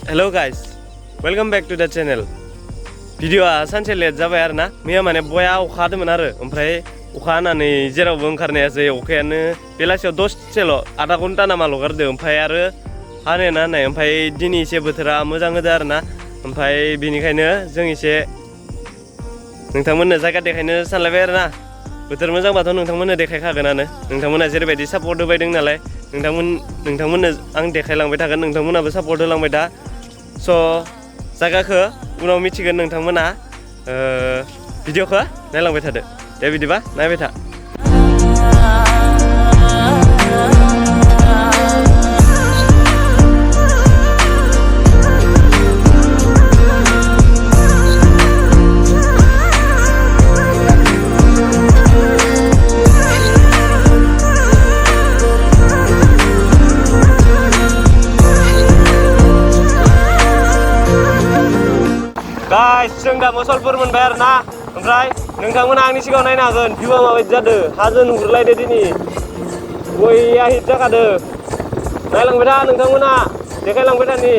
Hello guys, welcome back to the channel. Videoa सानसे late जाबाय आरो ना मैया माने बया अखा हादोंमोन आरो ओमफ्राय अखा हानानै जेरावबो ओंखारनायासै अखायानो बेलासियाव दसेल' आधा घन्टा नामा लगारदों ओमफ्राय आरो हानायानो हानाय ओमफ्राय दिनै एसे बोथोरा मोजां होदों आरो ना ओमफ्राय बेनिखायनो जों एसे नोंथांमोननो जायगा देखायनो सानलायबाय आरो ना बोथोर मोजांबाथ' नोंथांमोननो देखायखागोनानो नोंथांमोना जेरैबायदि सापर्ट होबायदों नालाय नोंथांमोननो आं देखायलांबाय थागोन नोंथांमोनाबो सापर्ट होलांबाय था स' जायगाखौ उनाव मिथिगोन नोंथांमोना भिडिअखौ नायलांबाय थादो दे बिदिबा नायबाय था guys जों दा मसलपुर मोनबाय आरो ना ओमफ्राय नोंथांमोना आंनि सिगाङाव नायनो हागोन भिउआ माबायदि जादों हाजो नुहुरलायदो दिनै बया हिट जाखादो नायलांबाय था नोंथांमोना देखायलांबाय थानि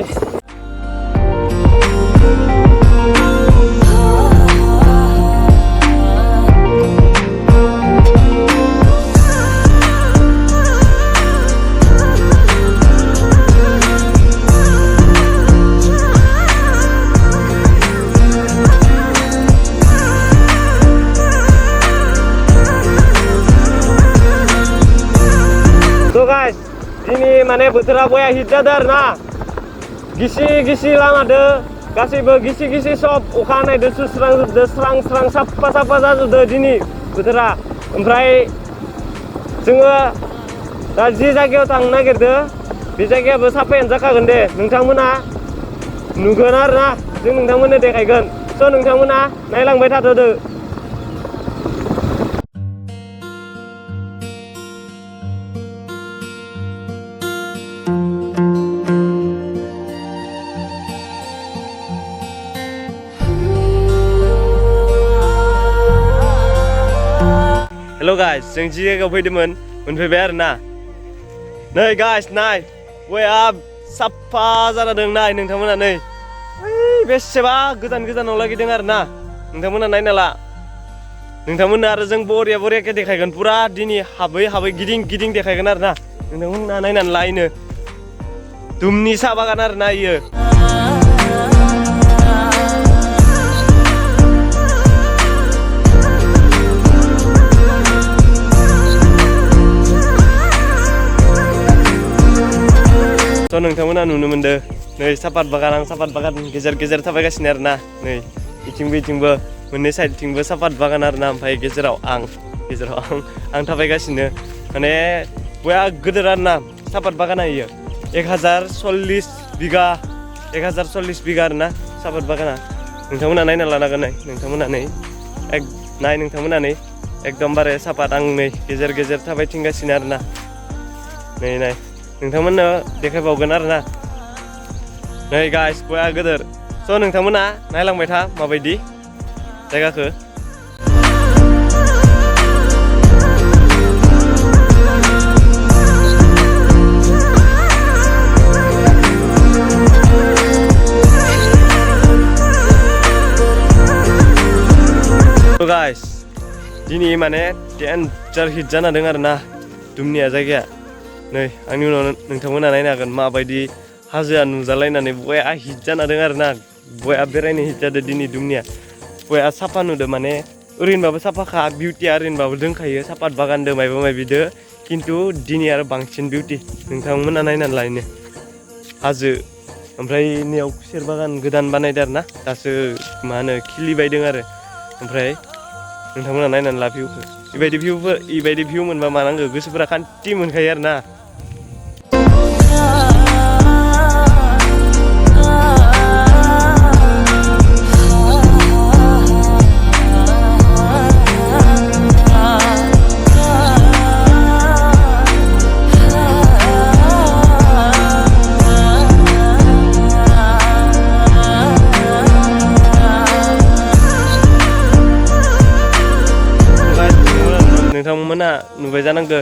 दिनै माने बोथोरा बया हिट जादों आरो ना गिसि लामादो गासैबो गिसि सब अखा हानायदो सुस्रांजोबदो स्रां साफा जाजोबदो दिनै बोथोरा ओमफ्राय जोङो दा जि जायगायाव थांनो नागिरदो बे जायगायाबो साफायानो जाखागोन दे नोंथांमोना नुगोन आरो ना जों नोंथांमोननो देखायगोन स' नोंथांमोना नायलांबाय थाथ'दो Hello guys, जों जि जायगायाव फैदोंमोन मोनफैबाय आरो ना नै guys नाय बया साफा जाना दं नाय नोंथांमोना नै बेसेबा गोजानाव लागिदों आरो ना नोंथांमोना नायना ला नोंथांमोननो आरो जों बरियाके देखायगोन पुरा दिनै हाबै गिदिं देखायगोन आरो ना नोंथांमोना नायनानै लायनो दुमनि साहा बागान आरो ना इयो स' नोंथांमोना नुनो मोनदो नै सापात बागान आं सापात बागान गेजेर थाबायगासिनो आरो ना नै इथिंबो मोननै साइडथिंबो सापात बागान आरो ना ओमफ्राय गेजेराव आं थाबायगासिनो माने बया गोदोर आरो ना सापात बागाना इयो 1040 बिगा आरो ना सापात बागाना नोंथांमोना नायना लानांगोन नोंथांमोना नै एकदमबारे सापात आं नै गेजेर थाबायथिंगासिनो आरो ना नै नोंथांमोननो देखायबावगोन आरो ना नै गाइस बया गोदोर स' नोंथांमोना नायलांबाय था माबायदि जायगाखौ गाइस दिनै माने डेन्जार हिट जाना दं आरो ना दुमनिया जायगाया नै आंनि उनाव नोंथांमोना नायनो हागोन माबायदि हाजोआ नुजालायनानै बया हिट जाना दं आरो ना बया बेरायनो हिट जादों दिनै दुमनिया बया साफा नुदों माने ओरैनोबाबो साफाखा बिउटिया ओरैनोबाबो दंखायो सापात बागानदो मायबा खिन्थु दिनै आरो बांसिन बिउटि नोंथांमोना नायनानै लायनो हाजो ओमफ्राय नैयाव खुसेर बागान गोदान बानायदों आरो ना दासो मा होनो खिलिबायदों आरो ओमफ्राय नोंथांमोना नायनानै ला भिउखौ इबायदि भिउ मोनबा मा नांगौ गोसोफोरा खान्थि मोनखायो आरो ना नोंथांमोना नुबाय जानांगो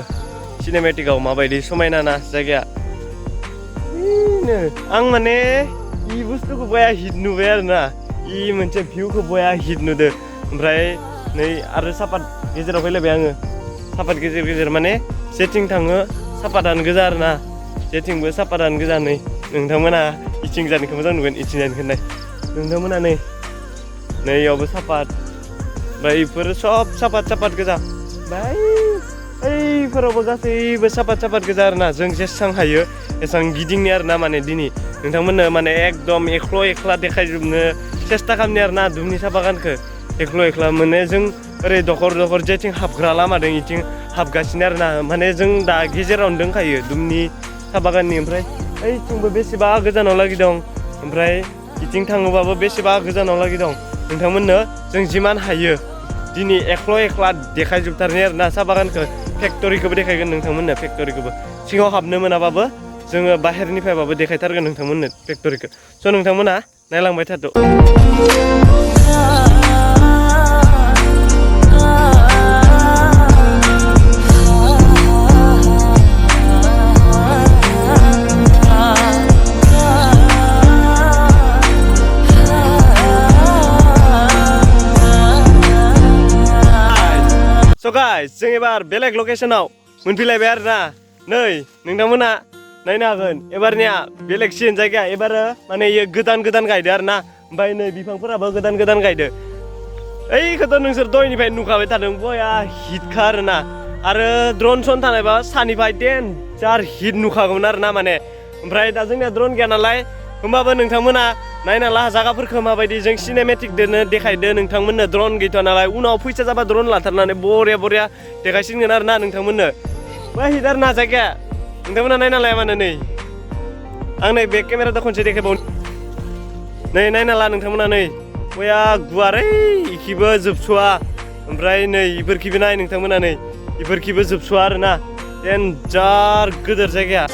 सिनेमेटिकआव माबायदि समायना ना जायगाया आं माने इ बुस्थुखौ बया हिट नुबाय आरोना इ मोनसे भिउखौ बया हिट नुदो ओमफ्राय नै आरो सापात गेजेराव फैलायबाय आङो सापात गेजेर गेजेर माने जेथिं थाङो सापातानो गोजा आरोना जेथिंबो सापातानो गोजा नै नोंथांमोना इथिं जानायखौ मोजां नुगोन इथिं जानायखौ नाय नोंथांमोना नैयावबो सापात ओमफ्राय इफोर सब सापात गोजा ओमफ्राय ओइफोरावबो गासैबो सापात गोजा आरोना जों जेसेबां हायो एसेबां गिदिंनि आरोना माने दिनै नोंथांमोननो माने एकदम एक्ल' एक्ला देखायजोबनो सेस्था खालामनि आरोना दुमनि साहा बागानखौ एक्ल' एक्ला माने जों ओरै दखर जेथिं हाबग्रा लामा दं इथिं हाबगासिनो आरोना माने जों दा गेजेरावनो दंखायो दुमनि साहा बागाननि ओमफ्राय ओइथिंबो बेसेबा गोजानाव लागि दं ओमफ्राय इथिं थाङोबाबो बेसेबा गोजानाव लागि दं नोंथांमोननो जों जिमान हायो दिनै एक्ल' एक्ला देखायजोबथारनि आरोना साहा बागानखौ फेक्ट'रिखौबो देखायगोन नोंथांमोननो फेक्ट'रिखौबो सिङाव हाबनो मोनाबाबो जोङो बाहेरनिफ्रायबाबो देखायथारगोन नोंथांमोननो फेक्ट'रिखौ स' नोंथांमोना नायलांबाय थादो So guys, जों एबार बेलेग लकेशनाव मोनफैलायबाय आरोना नै नोंथांमोना नायनो हागोन एबारनिया बेलेग सिन जायगा एबार माने इयो गोदान गायदो आरोना ओमफ्राय नै बिफांफोराबो गोदान गायदो ओइखौथ' नोंसोर दहायनिफ्राय नुखाबाय थादों बया हिटखा आरोना आरो ड्रन सन थानायबा सानिफ्राय डेन्जार हिट नुखागौमोन आरोना माने ओमफ्राय दा जोंनिया ड्रन गैया नालाय होमबाबो नोंथांमोना नायना ला जागाफोरखौ माबायदि जों सिनेमेटिक दोनो देखायदो नोंथांमोननो ड्रन गैथ'आ नालाय उनाव फैसा जाबा ड्रन लाथारनानै बरिया देखायसिगोन आरोना नोंथांमोननो बा हिट आरोना जायगाया नोंथांमोना नायना लाया मानो नै आं नै बेक केमेराजों खनसे देखायबाव नै नायना ला नोंथांमोना नै बया गुवारै इखिबो जोबस'आ ओमफ्राय नै इफोरखिबो नाय नोंथांमोना नै इफोरखिबो जोबस'आ आरोना डेन्जार गोदोर जायगाया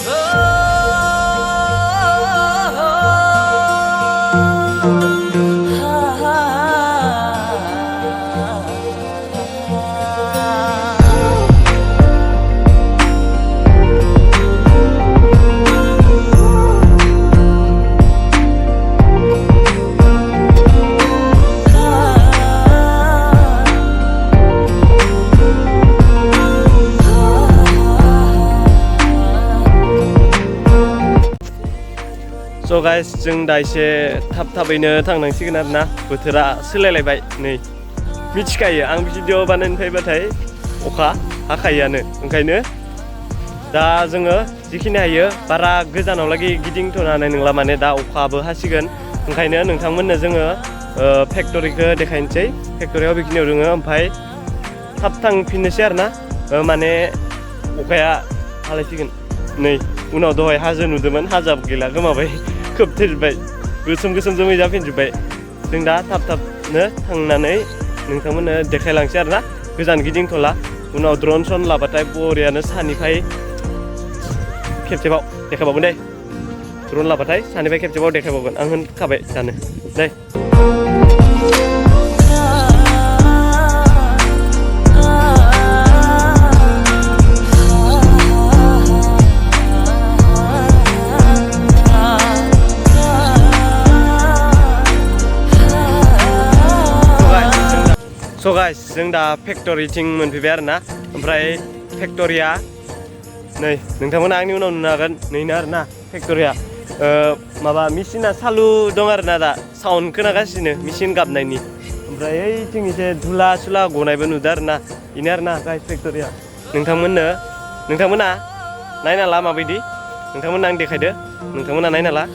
So guys, जों दा एसे थाबैनो थांनांसिगोन आरोना बोथोरा सोलायलायबाय नै मिथिखायो आं भिडिअ बानायनो फैबाथाय अखा हाखायोआनो ओंखायनो दा जोङो जिखिनि हायो बारा गोजानाव लागि गिदिंथ'नो हानाय नंला माने दा अखाबो हासिगोन ओंखायनो नोंथांमोननो जोङो फेक्ट'रिखौ देखायनोसै फेक्ट'रियाव बेखिनियाव दोङो ओमफ्राय थाब थांफिननोसै आरोना माने अखाया हालायसिगोन नै उनाव दहाय हाजो नुदोंमोन हाजोआबो गैला गोमाबाय खोबथेजोब्बाय गोसोम जोमै जाफिनजोब्बाय जों दा थाबनो थांनानै नोंथांमोननो देखायलांसै आरोना गोजान गिदिंथ'ला उनाव ड्रन सन लाबाथाय बरियानो सानिफ्राय खेबसेबाव देखायबावगोन दे ड्रन लाबाथाय सानिफ्राय खेबसेबाव देखायबावगोन आं होनखाबाय जानो दे So guys, जों दा फेक्ट'रिथिं मोनफैबाय आरोना ओमफ्राय फेक्ट'रिया नै नोंथांमोना आंनि उनाव नुनो हागोन नैनो आरोना फेक्ट'रिया माबा मेसिना चालु दं आरोना दा साउन्ड खोनागासिनो मेसिन गाबनायनि ओमफ्राय ओइथिं एसे धुला सुला गनायबो नुदों आरोना बेनो आरोना गाइस फेक्ट'रिया नोंथांमोना नायना ला माबायदि नोंथांमोना आं देखायदो नोंथांमोना नायना ला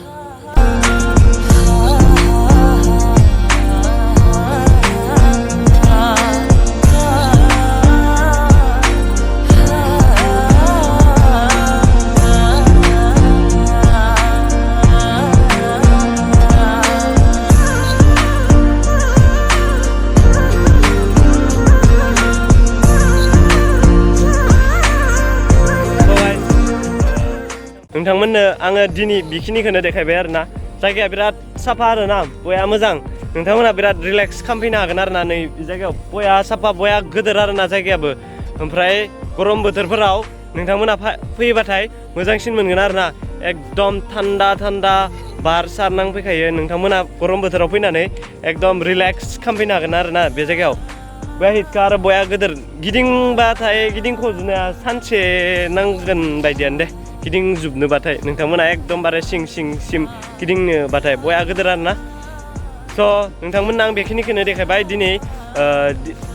नोंथांमोननो आङो दिनै बेखिनिखौनो देखायबाय आरोना जायगाया बिराद साफा आरोना बया मोजां नोंथांमोना बिराद रिलेक्स खालामफैनो हागोन आरोना नै जायगायाव बया साफा बया गोदोर आरोना जायगायाबो ओमफ्राय गरम बोथोरफोराव नोंथांमोना फैयोबाथाय मोजांसिन मोनगोन आरोना एकदम थान्दा थान्दा बार सारनां फैखायो नोंथांमोना गरम बोथोराव फैनानै एकदम रिलेक्स खालामफैनो हागोन आरोना बे जायगायाव बे हिटखा आरो बया गोदोर गिदिंबाथाय गिदिंख'जोबनाया सानसे नांगोन बायदियानो दे गिदिंजोबनोबाथाय नोंथांमोना एकदमबारे सिम गिदिंनोबाथाय बया गोदोर आरोना स' नोंथांमोननो आं बेखिनिखौनो देखायबाय दिनै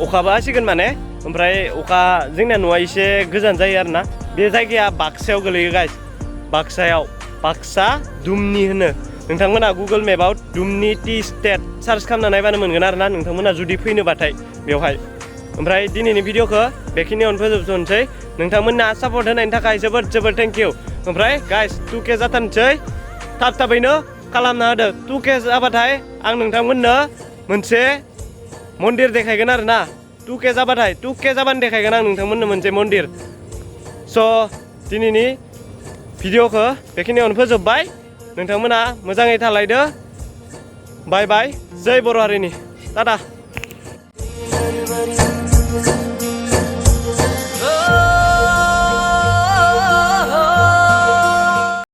अखाबो हासिगोन माने ओमफ्राय अखा जोंना न'आ एसे गोजान जायो आरोना बे जायगाया बाक्सायाव गोलैयो गाइस बाक्सायाव बाक्सा दुमनि होनो नोंथांमोना गुगोल मेपाव दुमनि टि एस्टेट सार्च खालामना नायबानो मोनगोन आरोना नोंथांमोना जुदि फैनोबाथाय बेवहाय ओमफ्राय दिनैनि भिडिअखौ बेखिनियावनो फोजोबस'नोसै नोंथांमोनना सापर्ट होनायनि थाखाय जोबोद थेंक इउ ओमफ्राय गाइस 2K जाथारनोसै थाबैनो खालामना होदो 2K जाबाथाय आं नोंथांमोननो मोनसे मन्दिर देखायगोन आरोना 2K जाबानो देखायगोन आं नोंथांमोननो मोनसे मन्दिर स' दिनैनि भिडिअखौ बेखिनियावनो फोजोबबाय नोंथांमोना मोजाङै थालायदो बाय बाय जय बर' हारिनि टाटा